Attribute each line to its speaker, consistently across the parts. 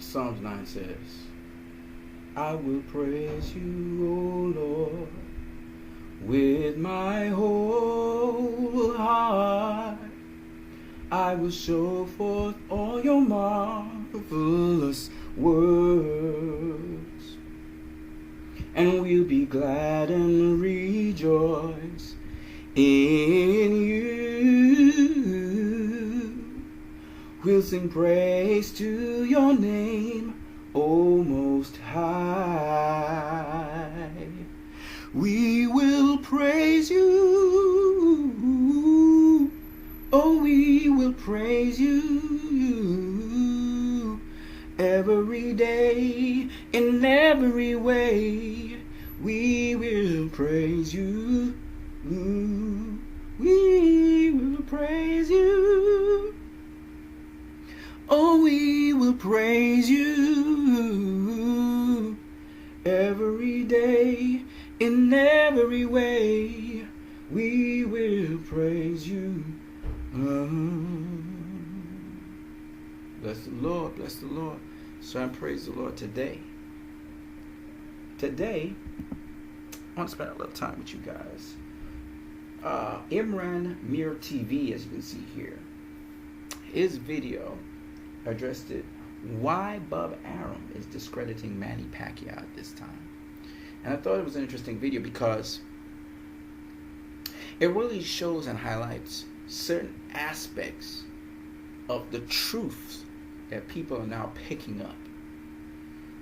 Speaker 1: Psalms 9 says, I will praise you, O Lord, with my whole heart. I will show forth all your marvelous works, and we'll be glad and rejoice in you. We'll sing praise to your name, O Most High. We will praise you. Oh, we will praise you every day, in every way. We will praise you. We will praise you. Oh, we will praise you every day, in every way. We will praise you. Bless the Lord, bless the Lord. So I praise the Lord today. Today, I want to spend a little time with you guys. Imran Mir TV, as you can see here, his video addressed it, why Bob Arum is discrediting Manny Pacquiao at this time. And I thought it was an interesting video because it really shows and highlights certain aspects of the truth that people are now picking up.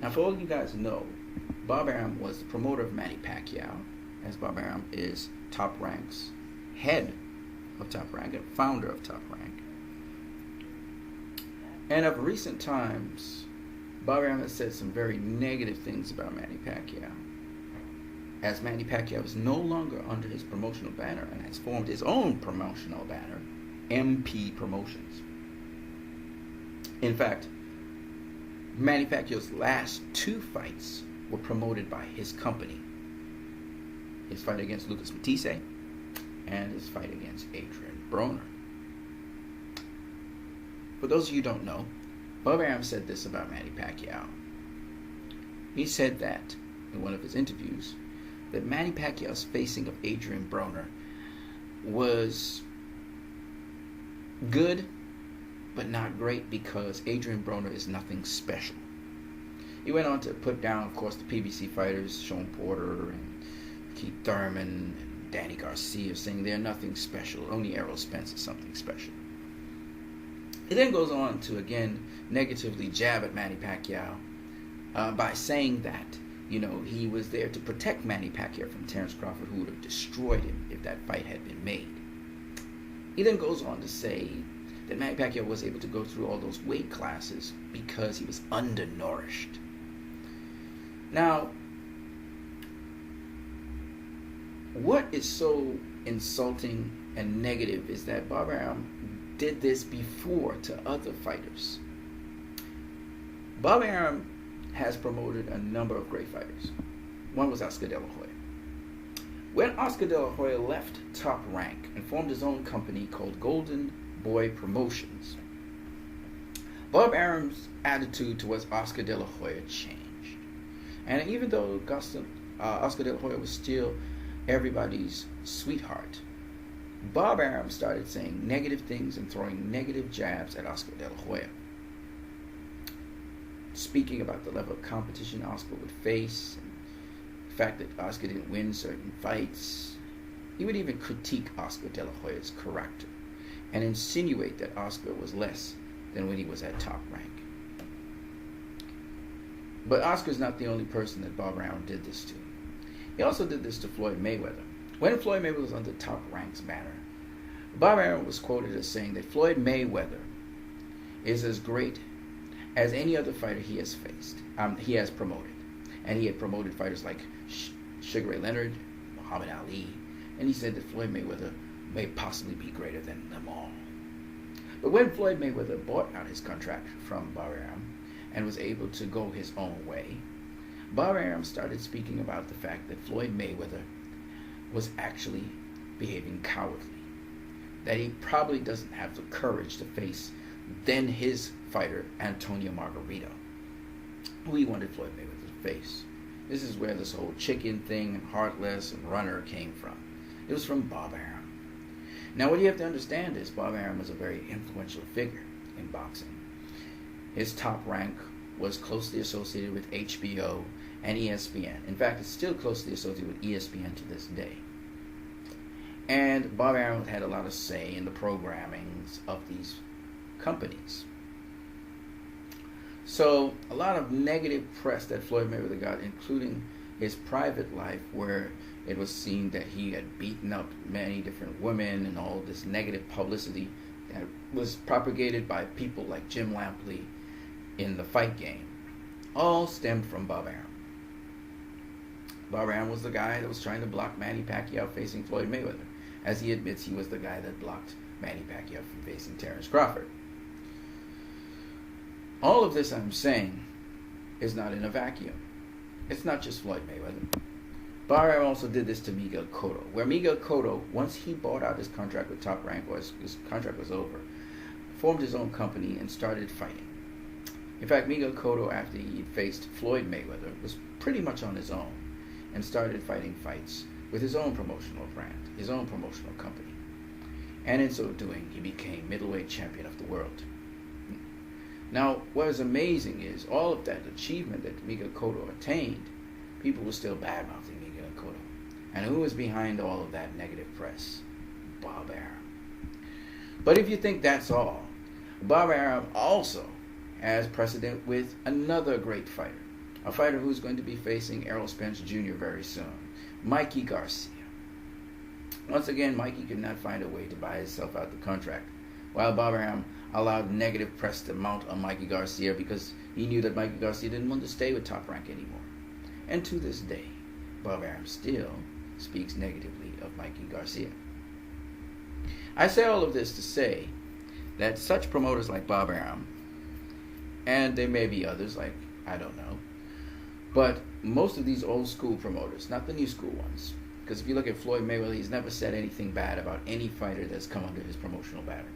Speaker 1: Now, for all you guys know, Bob Arum was the promoter of Manny Pacquiao, as Bob Arum is Top Rank's head of Top Rank and founder of Top Rank. And of recent times, Bob Arum has said some very negative things about Manny Pacquiao, as Manny Pacquiao is no longer under his promotional banner and has formed his own promotional banner, MP Promotions. In fact, Manny Pacquiao's last two fights were promoted by his company. His fight against Lucas Matisse and his fight against Adrian Broner. For those of you who don't know, Bob Arum said this about Manny Pacquiao. He said that, in one of his interviews, that Manny Pacquiao's facing of Adrian Broner was good, but not great, because Adrian Broner is nothing special. He went on to put down, of course, the PBC fighters, Sean Porter and Keith Thurman and Danny Garcia, saying they're nothing special. Only Errol Spence is something special. He then goes on to again negatively jab at Manny Pacquiao by saying that, he was there to protect Manny Pacquiao from Terence Crawford, who would have destroyed him if that fight had been made. He then goes on to say that Manny Pacquiao was able to go through all those weight classes because he was undernourished. Now, what is so insulting and negative is that Bob Arum did this before to other fighters. Bob Arum has promoted a number of great fighters. One was Oscar De La Hoya. When Oscar De La Hoya left Top Rank and formed his own company called Golden Boy Promotions, Bob Arum's attitude towards Oscar De La Hoya changed. And even though Oscar De La Hoya was still everybody's sweetheart, Bob Arum started saying negative things and throwing negative jabs at Oscar De La Hoya, speaking about the level of competition Oscar would face, and the fact that Oscar didn't win certain fights. He would even critique Oscar De La Hoya's character and insinuate that Oscar was less than when he was at Top Rank. But Oscar's not the only person that Bob Arum did this to. He also did this to Floyd Mayweather. When Floyd Mayweather was under Top Rank's banner, Bob Arum was quoted as saying that Floyd Mayweather is as great as any other fighter he has faced, he has promoted. And he had promoted fighters like Sugar Ray Leonard, Muhammad Ali, and he said that Floyd Mayweather may possibly be greater than them all. But when Floyd Mayweather bought out his contract from Bob Arum and was able to go his own way, Bob Arum started speaking about the fact that Floyd Mayweather was actually behaving cowardly, that he probably doesn't have the courage to face then his fighter, Antonio Margarito. who he wanted Floyd Mayweather to face. This is where this whole chicken thing and heartless and runner came from. It was from Bob Arum. Now, what you have to understand is Bob Arum was a very influential figure in boxing. His top rank was closely associated with HBO and ESPN. In fact, it's still closely associated with ESPN to this day. And Bob Arum had a lot of say in the programmings of these companies. So a lot of negative press that Floyd Mayweather got, including his private life, where it was seen that he had beaten up many different women and all this negative publicity that was propagated by people like Jim Lampley in the Fight Game, all stemmed from Bob Arum. Bob Arum was the guy that was trying to block Manny Pacquiao facing Floyd Mayweather. As he admits, he was the guy that blocked Manny Pacquiao from facing Terence Crawford. All of this I'm saying is not in a vacuum. It's not just Floyd Mayweather. Bob Arum also did this to Miguel Cotto, where Miguel Cotto, once he bought out his contract with Top Rank, or his contract was over, formed his own company and started fighting. In fact, Miguel Cotto, after he faced Floyd Mayweather, was pretty much on his own and started fighting fights with his own promotional brand, his own promotional company. And in so doing, he became middleweight champion of the world. Now, what is amazing is all of that achievement that Miguel Cotto attained, people were still bad-mouthing Miguel Cotto. And who was behind all of that negative press? Bob Arum. But if you think that's all, Bob Arum also has precedent with another great fighter, a fighter who's going to be facing Errol Spence Jr. very soon, Mikey Garcia. Once again, Mikey could not find a way to buy himself out the contract, while Bob Arum allowed negative press to mount on Mikey Garcia because he knew that Mikey Garcia didn't want to stay with Top Rank anymore. And to this day, Bob Arum still speaks negatively of Mikey Garcia. I say all of this to say that such promoters like Bob Arum, and there may be others like, I don't know, but most of these old school promoters, not the new school ones, because if you look at Floyd Mayweather, he's never said anything bad about any fighter that's come under his promotional banner.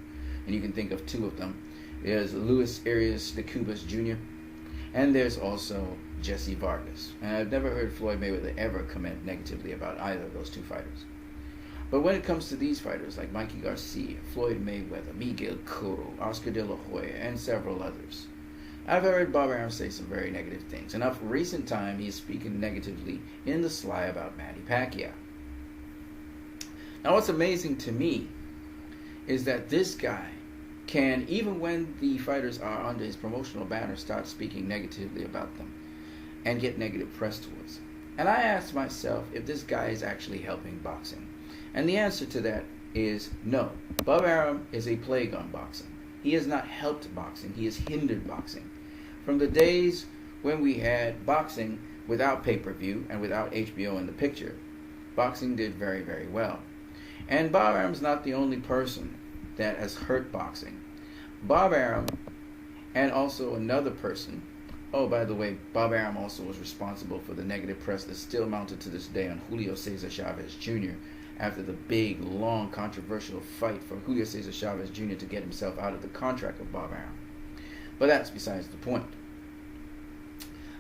Speaker 1: And you can think of two of them. There's Luis Arias de Cubas Jr., and there's also Jesse Vargas. And I've never heard Floyd Mayweather ever comment negatively about either of those two fighters. But when it comes to these fighters like Mikey Garcia, Floyd Mayweather, Miguel Cotto, Oscar De La Hoya, and several others, I've heard Bob Arum say some very negative things. And of recent time, he is speaking negatively in the sly about Manny Pacquiao. Now, what's amazing to me is that this guy can, even when the fighters are under his promotional banner, start speaking negatively about them and get negative press towards them. And I asked myself if this guy is actually helping boxing. And the answer to that is no. Bob Arum is a plague on boxing. He has not helped boxing. He has hindered boxing. From the days when we had boxing without pay-per-view and without HBO in the picture, boxing did very, very well. And Bob Arum's not the only person that has hurt boxing. Bob Arum and also another person, oh, by the way, Bob Arum also was responsible for the negative press that's still mounted to this day on Julio Cesar Chavez Jr. after the big, long, controversial fight for Julio Cesar Chavez Jr. to get himself out of the contract of Bob Arum. But that's besides the point.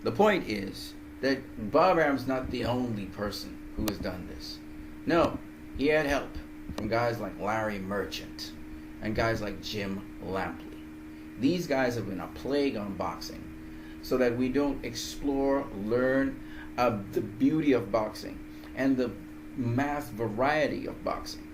Speaker 1: The point is that Bob Arum's not the only person who has done this. No, he had help from guys like Larry Merchant and guys like Jim Lampley. These guys have been a plague on boxing so that we don't explore, learn the beauty of boxing and the mass variety of boxing.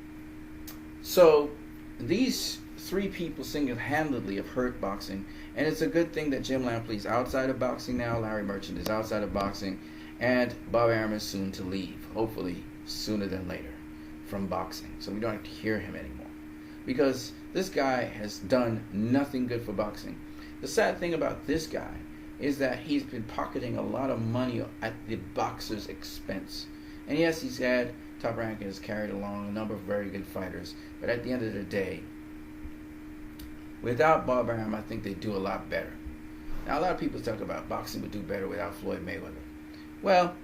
Speaker 1: So these three people single-handedly have hurt boxing, and it's a good thing that Jim Lampley's outside of boxing now, Larry Merchant is outside of boxing, and Bob Arum is soon to leave, hopefully sooner than later, from boxing, so we don't have to hear him anymore. Because this guy has done nothing good for boxing. The sad thing about this guy is that he's been pocketing a lot of money at the boxer's expense. And yes, he's had, Top Rank has carried along a number of very good fighters, but at the end of the day, without Bob Arum, I think they'd do a lot better. Now, a lot of people talk about boxing would do better without Floyd Mayweather. Well,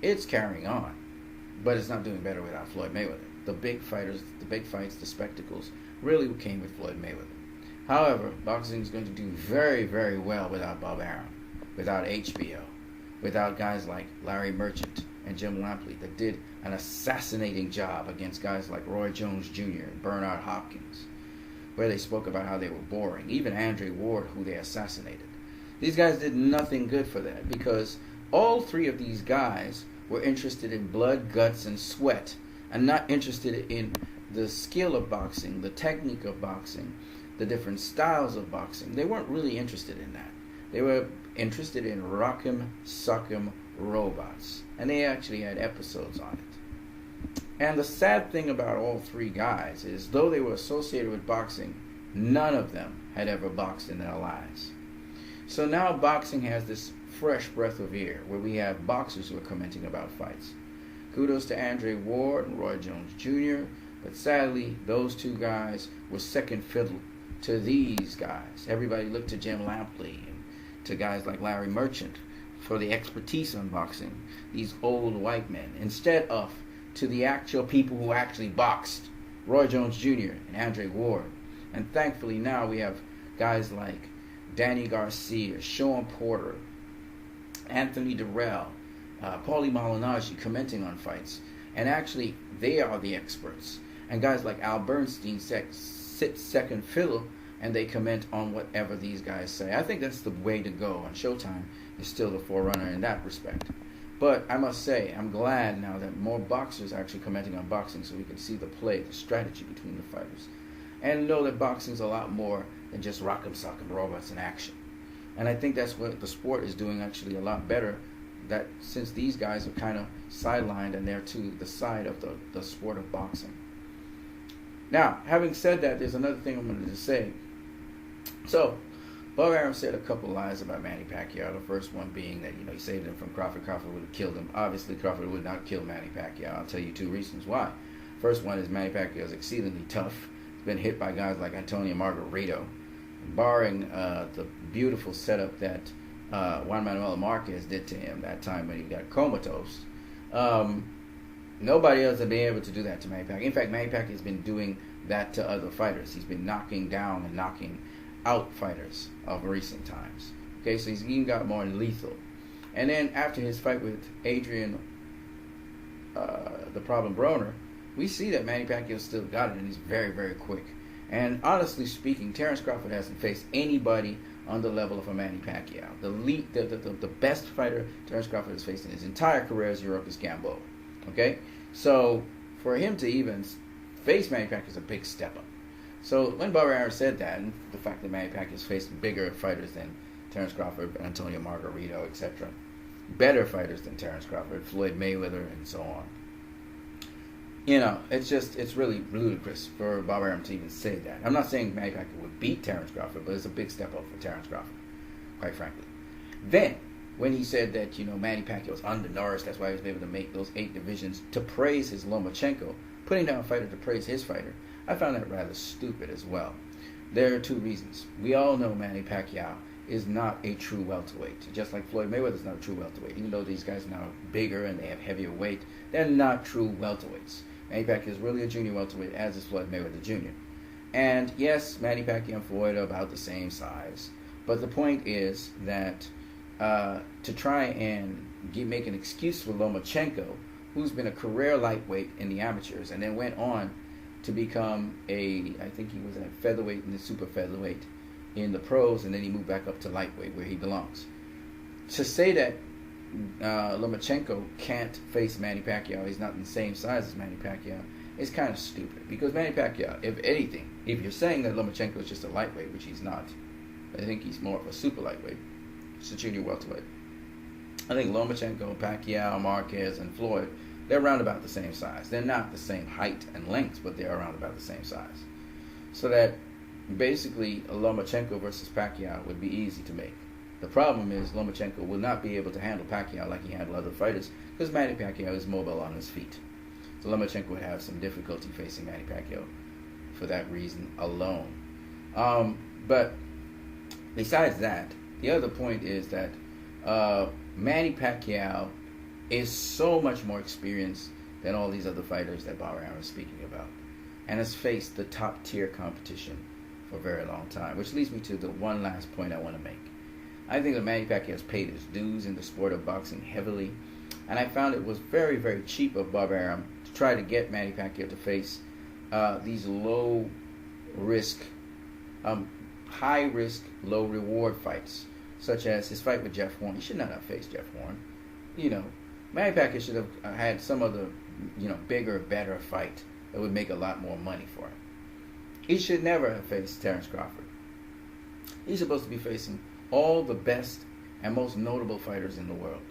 Speaker 1: it's carrying on, but it's not doing better without Floyd Mayweather. The big fighters, the big fights, the spectacles really came with Floyd Mayweather. However, boxing is going to do very, very well without Bob Arum, without HBO, without guys like Larry Merchant and Jim Lampley that did an assassinating job against guys like Roy Jones Jr. and Bernard Hopkins, where they spoke about how they were boring. Even Andre Ward, who they assassinated. These guys did nothing good for that, because all three of these guys were interested in blood, guts, and sweat, and not interested in the skill of boxing, the technique of boxing, the different styles of boxing. They weren't really interested in that. They were interested in rock'em, sock'em robots. And they actually had episodes on it. And the sad thing about all three guys is, though they were associated with boxing, none of them had ever boxed in their lives. So now boxing has this fresh breath of air, where we have boxers who are commenting about fights. Kudos to Andre Ward and Roy Jones Jr., but sadly, those two guys were second fiddle to these guys. Everybody looked to Jim Lampley and to guys like Larry Merchant for the expertise on boxing, these old white men, instead of to the actual people who actually boxed, Roy Jones Jr. and Andre Ward. And thankfully now we have guys like Danny Garcia, Sean Porter, Anthony Durrell, Paulie Malignaggi commenting on fights. And actually, they are the experts. And guys like Al Bernstein sit second fiddle, and they comment on whatever these guys say. I think that's the way to go, and Showtime is still the forerunner in that respect. But I must say, I'm glad now that more boxers are actually commenting on boxing, so we can see the play, the strategy between the fighters. And know that boxing's a lot more than just rock'em sock'em robots in action. And I think that's what the sport is doing actually a lot better, that since these guys are kind of sidelined and they're to the side of the sport of boxing. Now, having said that, there's another thing I wanted to say. So, Bob Arum said a couple lies about Manny Pacquiao. The first one being that, he saved him from Crawford. Crawford would have killed him. Obviously, Crawford would not kill Manny Pacquiao. I'll tell you two reasons why. First one is Manny Pacquiao is exceedingly tough. He's been hit by guys like Antonio Margarito. Barring the beautiful setup that Juan Manuel Marquez did to him that time when he got comatose, nobody else has been able to do that to Manny Pacquiao. In fact, Manny Pacquiao has been doing that to other fighters. He's been knocking down and knocking out fighters of recent times. Okay, so he's even got more lethal. And then after his fight with Adrian, the Problem Broner, we see that Manny Pacquiao still got it, and he's very, very quick. And honestly speaking, Terence Crawford hasn't faced anybody on the level of a Manny Pacquiao. The best fighter Terence Crawford has faced in his entire career is Yuriorkis Gamboa. Okay? So, for him to even face Manny Pacquiao is a big step up. So, when Bob Arum said that, and the fact that Manny Pacquiao has faced bigger fighters than Terence Crawford, Antonio Margarito, etc., better fighters than Terence Crawford, Floyd Mayweather, and so on, it's really ludicrous for Bob Arum to even say that. I'm not saying Manny Pacquiao would beat Terence Crawford, but it's a big step up for Terence Crawford, quite frankly. Then, when he said that, Manny Pacquiao was undernourished, that's why he was able to make those 8 divisions, to praise his Lomachenko, putting down a fighter to praise his fighter, I found that rather stupid as well. There are 2 reasons. We all know Manny Pacquiao is not a true welterweight, just like Floyd Mayweather is not a true welterweight. Even though these guys are now bigger and they have heavier weight, they're not true welterweights. Manny Pacquiao is really a junior welterweight, as is Floyd Mayweather Jr. And yes, Manny Pacquiao and Floyd are about the same size. But the point is that to try and make an excuse for Lomachenko, who's been a career lightweight in the amateurs and then went on to become I think he was a featherweight and a super featherweight in the pros, and then he moved back up to lightweight where he belongs. To say that Lomachenko can't face Manny Pacquiao, he's not the same size as Manny Pacquiao, is kind of stupid. Because Manny Pacquiao, if anything, if you're saying that Lomachenko is just a lightweight, which he's not, I think he's more of a super lightweight, it's a junior welterweight. I think Lomachenko, Pacquiao, Marquez, and Floyd, they're around about the same size. They're not the same height and length, but they're around about the same size. So that basically a Lomachenko versus Pacquiao would be easy to make. The problem is Lomachenko will not be able to handle Pacquiao like he handled other fighters, because Manny Pacquiao is mobile on his feet. So Lomachenko would have some difficulty facing Manny Pacquiao for that reason alone. But besides that, the other point is that Manny Pacquiao is so much more experienced than all these other fighters that Bob Arum is speaking about, and has faced the top tier competition for a very long time. Which leads me to the one last point I want to make. I think that Manny Pacquiao has paid his dues in the sport of boxing heavily, and I found it was very, very cheap of Bob Arum to try to get Manny Pacquiao to face these low risk, high risk, low reward fights, such as his fight with Jeff Horn. He should not have faced Jeff Horn. Manny Pacquiao should have had some other, bigger, better fight that would make a lot more money for him. He should never have faced Terrence Crawford. He's supposed to be facing all the best and most notable fighters in the world.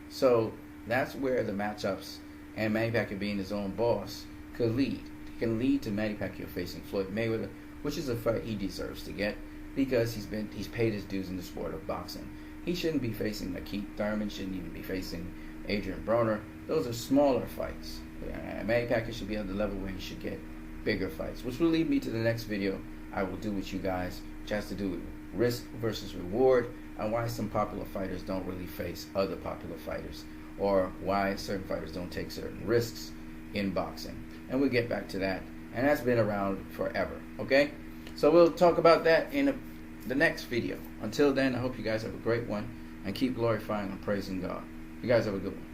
Speaker 1: So that's where the matchups and Manny Pacquiao being his own boss could lead. It can lead to Manny Pacquiao facing Floyd Mayweather, which is a fight he deserves to get because he's paid his dues in the sport of boxing. He shouldn't be facing Keith Thurman, shouldn't even be facing Adrian Broner. Those are smaller fights. Manny Pacquiao should be on the level where he should get bigger fights, which will lead me to the next video I will do with you guys, which has to do with risk versus reward and why some popular fighters don't really face other popular fighters, or why certain fighters don't take certain risks in boxing. And we'll get back to that, and that's been around forever. Okay, so we'll talk about that in the next video. Until then, I hope you guys have a great one and keep glorifying and praising God. You guys have a good one.